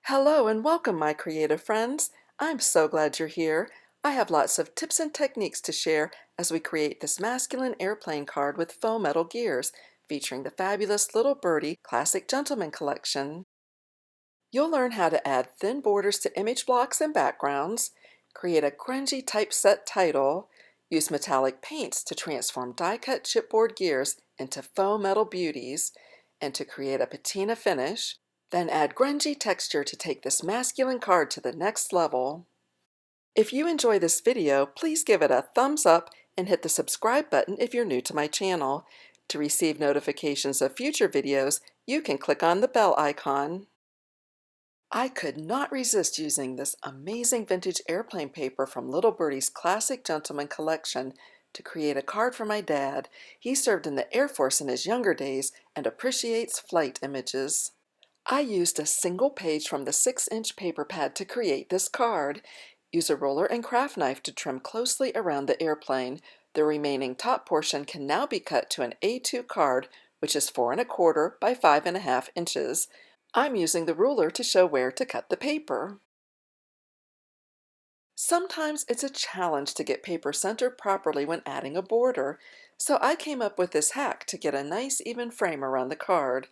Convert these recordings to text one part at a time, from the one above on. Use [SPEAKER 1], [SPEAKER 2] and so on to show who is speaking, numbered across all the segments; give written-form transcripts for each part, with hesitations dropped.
[SPEAKER 1] Hello and welcome, my creative friends. I'm so glad you're here. I have lots of tips and techniques to share as we create this masculine airplane card with faux metal gears, featuring the fabulous Little Birdie Classic Gentleman Collection. You'll learn how to add thin borders to image blocks and backgrounds, create a grungy typeset title, use metallic paints to transform die-cut chipboard gears into faux metal beauties, and to create a patina finish. Then add grungy texture to take this masculine card to the next level. If you enjoy this video, please give it a thumbs up and hit the subscribe button if you're new to my channel. To receive notifications of future videos, you can click on the bell icon. I could not resist using this amazing vintage airplane paper from Little Birdie's Classic Gentleman Collection to create a card for my dad. He served in the Air Force in his younger days and appreciates flight images. I used a single page from the 6-inch paper pad to create this card. Use a ruler and craft knife to trim closely around the airplane. The remaining top portion can now be cut to an A2 card, which is 4 1/4 by 5 1/2 inches. I'm using the ruler to show where to cut the paper. Sometimes it's a challenge to get paper centered properly when adding a border, so I came up with this hack to get a nice even frame around the card.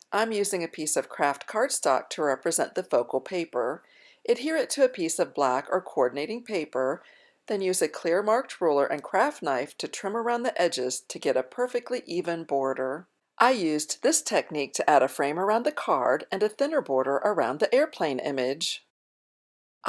[SPEAKER 1] I'm using a piece of craft cardstock to represent the focal paper. Adhere it to a piece of black or coordinating paper, then use a clear marked ruler and craft knife to trim around the edges to get a perfectly even border. I used this technique to add a frame around the card and a thinner border around the airplane image.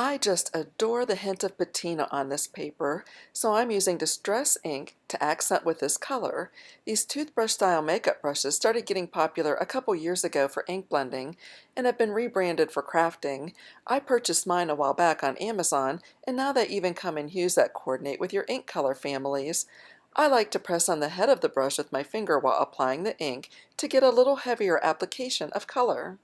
[SPEAKER 1] I just adore the hint of patina on this paper, so I'm using Distress ink to accent with this color. These toothbrush-style makeup brushes started getting popular a couple years ago for ink blending and have been rebranded for crafting. I purchased mine a while back on Amazon, and now they even come in hues that coordinate with your ink color families. I like to press on the head of the brush with my finger while applying the ink to get a little heavier application of color.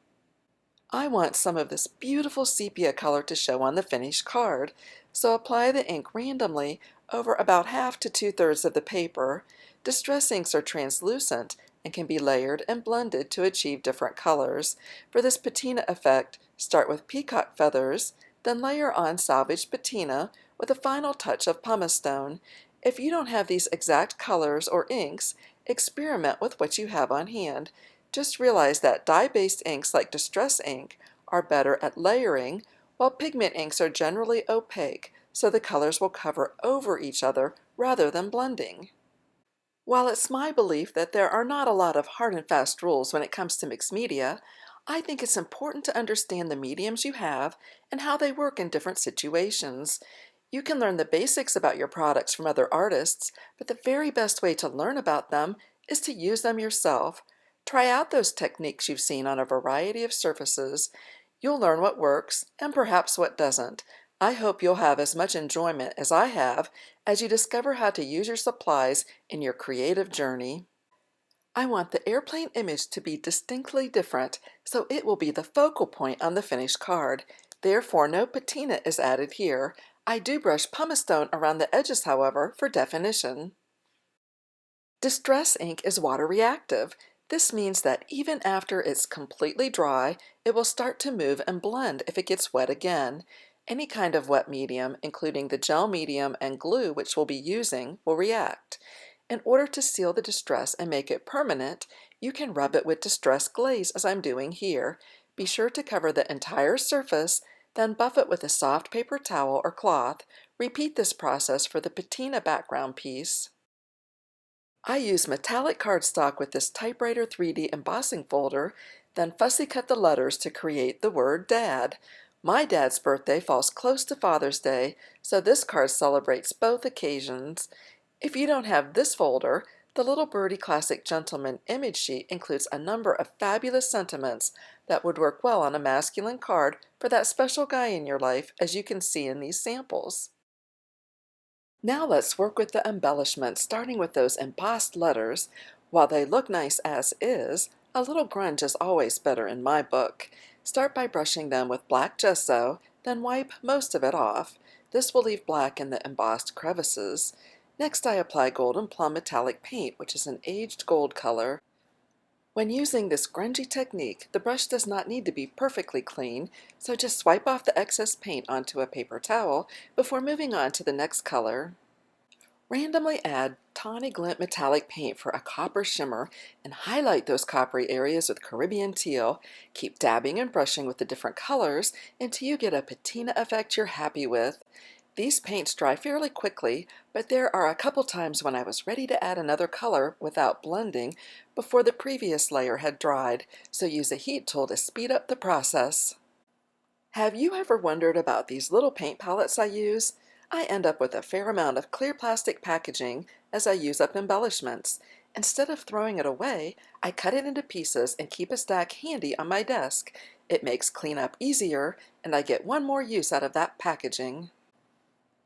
[SPEAKER 1] I want some of this beautiful sepia color to show on the finished card, so apply the ink randomly over about half to 2/3 of the paper. Distress inks are translucent and can be layered and blended to achieve different colors. For this patina effect, start with peacock feathers, then layer on salvaged patina with a final touch of pumice stone. If you don't have these exact colors or inks, experiment with what you have on hand. Just realize that dye-based inks like Distress ink are better at layering, while pigment inks are generally opaque, so the colors will cover over each other rather than blending. While it's my belief that there are not a lot of hard and fast rules when it comes to mixed media, I think it's important to understand the mediums you have and how they work in different situations. You can learn the basics about your products from other artists, but the very best way to learn about them is to use them yourself. Try out those techniques you've seen on a variety of surfaces. You'll learn what works and perhaps what doesn't. I hope you'll have as much enjoyment as I have as you discover how to use your supplies in your creative journey. I want the airplane image to be distinctly different, so it will be the focal point on the finished card. Therefore, no patina is added here. I do brush pumice stone around the edges, however, for definition. Distress ink is water reactive. This means that even after it's completely dry, it will start to move and blend if it gets wet again. Any kind of wet medium, including the gel medium and glue which we'll be using, will react. In order to seal the distress and make it permanent, you can rub it with distress glaze as I'm doing here. Be sure to cover the entire surface, then buff it with a soft paper towel or cloth. Repeat this process for the patina background piece. I use metallic cardstock with this typewriter 3D embossing folder, then fussy cut the letters to create the word Dad. My dad's birthday falls close to Father's Day, so this card celebrates both occasions. If you don't have this folder, the Little Birdie Classic Gentleman image sheet includes a number of fabulous sentiments that would work well on a masculine card for that special guy in your life, as you can see in these samples. Now let's work with the embellishments, starting with those embossed letters. While they look nice as is, a little grunge is always better in my book. Start by brushing them with black gesso, then wipe most of it off. This will leave black in the embossed crevices. Next I apply golden plum metallic paint, which is an aged gold color. When using this grungy technique, the brush does not need to be perfectly clean, so just swipe off the excess paint onto a paper towel before moving on to the next color. Randomly add Tawny Glint metallic paint for a copper shimmer and highlight those coppery areas with Caribbean Teal. Keep dabbing and brushing with the different colors until you get a patina effect you're happy with. These paints dry fairly quickly, but there are a couple times when I was ready to add another color without blending before the previous layer had dried, so use a heat tool to speed up the process. Have you ever wondered about these little paint palettes I use? I end up with a fair amount of clear plastic packaging as I use up embellishments. Instead of throwing it away, I cut it into pieces and keep a stack handy on my desk. It makes cleanup easier, and I get one more use out of that packaging.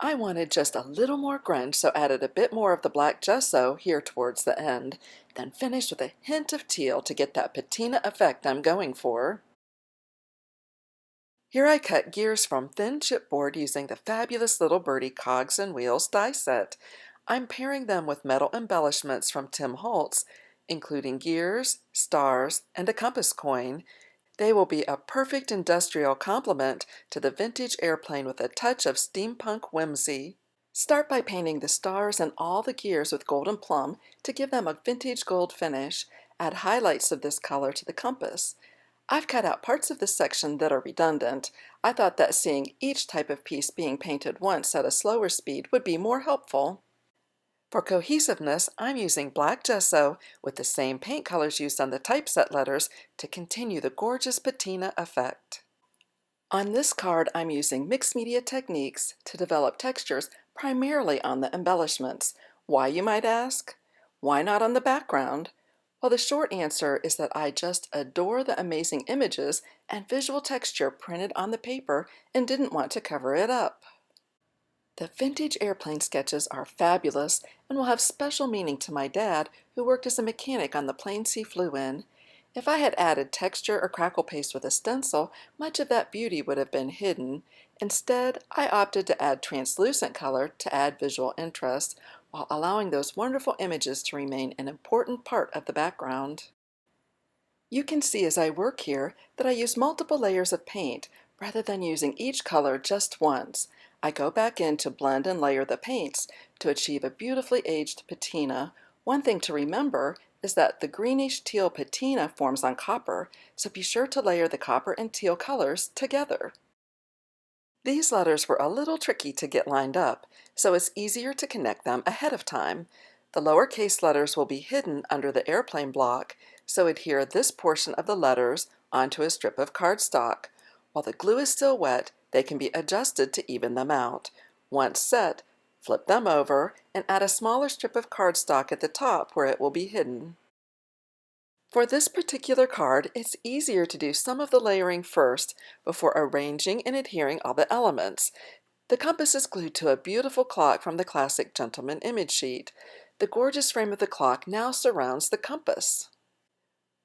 [SPEAKER 1] I wanted just a little more grunge, so added a bit more of the black gesso here towards the end, then finished with a hint of teal to get that patina effect I'm going for. Here I cut gears from thin chipboard using the fabulous little Birdie Cogs and Wheels die set. I'm pairing them with metal embellishments from Tim Holtz, including gears, stars, and a compass coin. They will be a perfect industrial complement to the vintage airplane with a touch of steampunk whimsy. Start by painting the stars and all the gears with golden plum to give them a vintage gold finish. Add highlights of this color to the compass. I've cut out parts of this section that are redundant. I thought that seeing each type of piece being painted once at a slower speed would be more helpful. For cohesiveness, I'm using black gesso with the same paint colors used on the typeset letters to continue the gorgeous patina effect. On this card, I'm using mixed media techniques to develop textures primarily on the embellishments. Why, you might ask? Why not on the background? Well, the short answer is that I just adore the amazing images and visual texture printed on the paper and didn't want to cover it up. The vintage airplane sketches are fabulous and will have special meaning to my dad, who worked as a mechanic on the planes he flew in. If I had added texture or crackle paste with a stencil, much of that beauty would have been hidden. Instead, I opted to add translucent color to add visual interest, while allowing those wonderful images to remain an important part of the background. You can see as I work here that I use multiple layers of paint rather than using each color just once. I go back in to blend and layer the paints to achieve a beautifully aged patina. One thing to remember is that the greenish teal patina forms on copper, so be sure to layer the copper and teal colors together. These letters were a little tricky to get lined up, so it's easier to connect them ahead of time. The lowercase letters will be hidden under the airplane block, so adhere this portion of the letters onto a strip of cardstock. While the glue is still wet, they can be adjusted to even them out. Once set, flip them over and add a smaller strip of cardstock at the top where it will be hidden. For this particular card, it's easier to do some of the layering first before arranging and adhering all the elements. The compass is glued to a beautiful clock from the classic Gentleman image sheet. The gorgeous frame of the clock now surrounds the compass.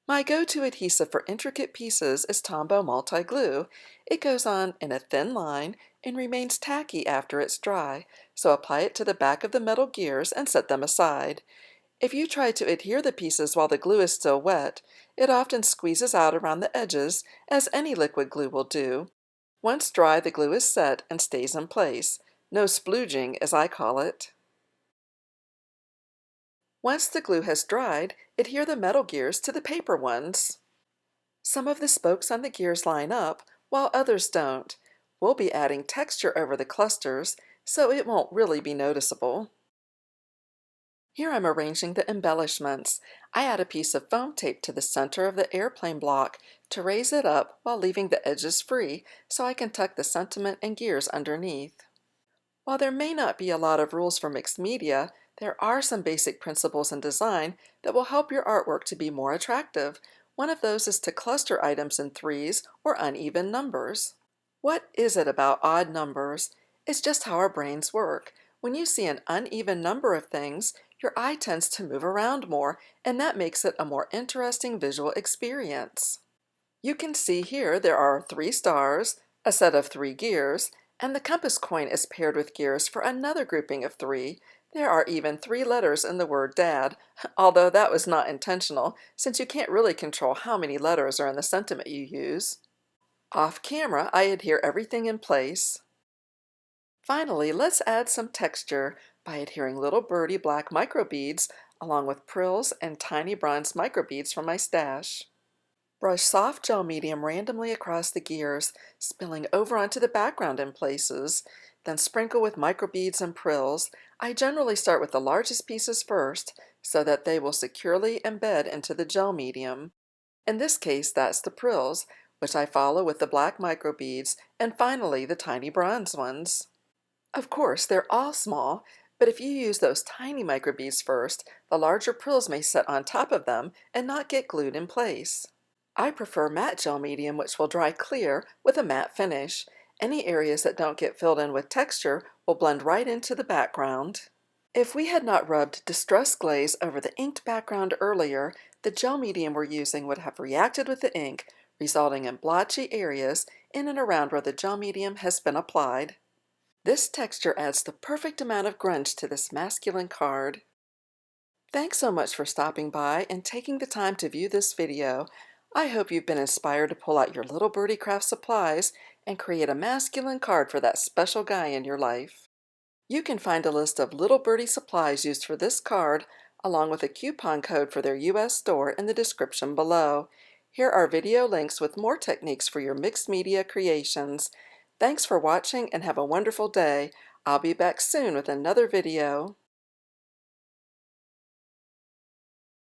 [SPEAKER 1] My go-to adhesive for intricate pieces is Tombow Multi-Glue. It goes on in a thin line and remains tacky after it's dry, so apply it to the back of the metal gears and set them aside. If you try to adhere the pieces while the glue is still wet, it often squeezes out around the edges, as any liquid glue will do. Once dry, the glue is set and stays in place. No splooging, as I call it. Once the glue has dried, adhere the metal gears to the paper ones. Some of the spokes on the gears line up, while others don't. We'll be adding texture over the clusters, so it won't really be noticeable. Here I'm arranging the embellishments. I add a piece of foam tape to the center of the airplane block to raise it up while leaving the edges free, so I can tuck the sentiment and gears underneath. While there may not be a lot of rules for mixed media, there are some basic principles in design that will help your artwork to be more attractive. One of those is to cluster items in threes or uneven numbers. What is it about odd numbers? It's just how our brains work. When you see an uneven number of things, your eye tends to move around more, and that makes it a more interesting visual experience. You can see here there are 3 stars, a set of 3 gears, and the compass coin is paired with gears for another grouping of 3. There are even 3 letters in the word dad, although that was not intentional, since you can't really control how many letters are in the sentiment you use. Off camera, I adhere everything in place. Finally, let's add some texture by adhering little birdie black microbeads along with prills and tiny bronze microbeads from my stash. Brush soft gel medium randomly across the gears, spilling over onto the background in places, then sprinkle with microbeads and prills. I generally start with the largest pieces first so that they will securely embed into the gel medium. In this case, that's the prills, which I follow with the black microbeads, and finally the tiny bronze ones. Of course, they're all small, but if you use those tiny microbeads first, the larger prills may set on top of them and not get glued in place. I prefer matte gel medium, which will dry clear with a matte finish. Any areas that don't get filled in with texture will blend right into the background. If we had not rubbed Distress Glaze over the inked background earlier, the gel medium we're using would have reacted with the ink, resulting in blotchy areas in and around where the gel medium has been applied. This texture adds the perfect amount of grunge to this masculine card. Thanks so much for stopping by and taking the time to view this video. I hope you've been inspired to pull out your little birdie craft supplies and create a masculine card for that special guy in your life. You can find a list of little birdie supplies used for this card along with a coupon code for their US store in the description below. Here are video links with more techniques for your mixed media creations. Thanks for watching and have a wonderful day. I'll be back soon with another video.